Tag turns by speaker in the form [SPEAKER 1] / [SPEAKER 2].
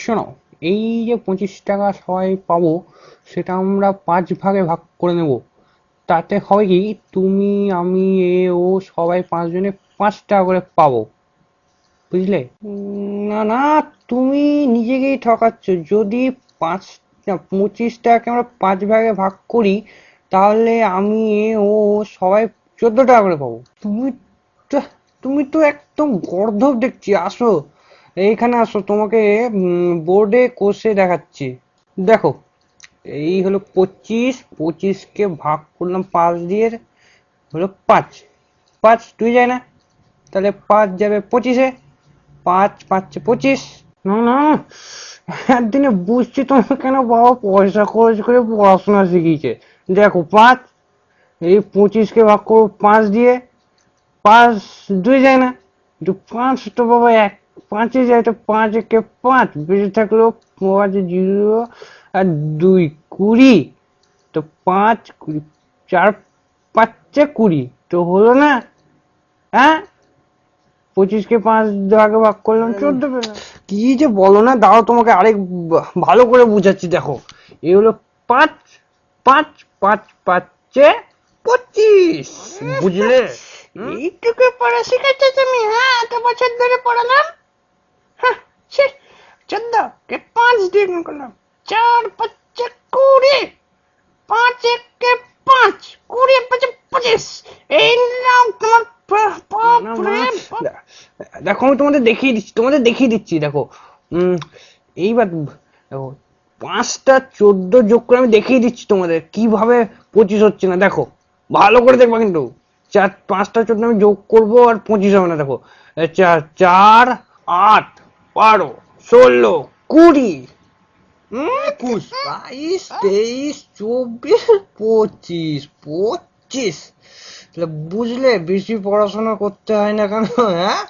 [SPEAKER 1] শোনো, এই যে 25 টাকা সবাই পাবো, সেটা আমরা 5 ভাগে ভাগ করে নেব। তাতে হবে কি, তুমি আমি ও সবাই 5 জনে 5 টাকা করে পাবো, বুঝলে? না না, তুমি নিজেকেই ঠকাচ্ছ। যদি পাঁচ না, 25 টাকাকে আমরা 5 ভাগে ভাগ করি, তাহলে আমি ও সবাই 14 টাকা করে পাবো। তো তুমি তো একদম গর্ধব দেখছি। আসো, এইখানে আসো, তোমাকে বোর্ডে কষে দেখাচ্ছি। দেখো, এই হলো 25, 25কে ভাগ করলাম 5 দিয়ে, হলো 5। 5 2 যায় না, তাহলে 5 যাবে 25-এ। 5 5 25। না না, একদিনে বুঝছি তোমার কেন বাবা পয়সা খরচ করে পড়াশোনা শিখিয়েছে। দেখো, 5, এই 25কে ভাগ করবো 5 দিয়ে। 5 2 যায় না, কিন্তু 5 তো বাবা 5-এ যায়, তো 5 একে 5 বেঁচে থাকলো 5 0 আর 2 20। তো 5 20 4 5 20, তো হলো না? হ্যাঁ, 25কে 5 ভাগে ভাগ করলাম, 14 পেলাম। কি যে বলো না, দাও তোমাকে আরেক ভালো করে বুঝাচ্ছি। দেখো, এই হলো 5, 5 5 5-এ 25, বুঝলে?
[SPEAKER 2] এইটুকু পড়া শিখেছো তুমি? হ্যাঁ, এত বছর ধরে পড়ালাম। হ্যাঁ, ছি। 14 কে 5 দিয়ে গুণ করলাম। 4 5 20। 5 1 5, 20 5 25। এই নাও তোমার
[SPEAKER 1] না না,
[SPEAKER 2] বাপরে বাপ।
[SPEAKER 1] দেখো আমি তোমাদের দেখিয়ে দিচ্ছি, দেখো। উম এইবার দেখো, 5টা 14 যোগ করে আমি দেখিয়ে দিচ্ছি তোমাদের কিভাবে 25 হচ্ছে না। দেখো, ভালো করে দেখবা কিন্তু। 5টা 14 আমি যোগ করব আর 25 হবে না। দেখো, 4 4 8 12 16 20 21 22 23 24 25। তাহলে বুঝলে, বেশি পড়াশোনা করতে হয় না কেন, হ্যাঁ?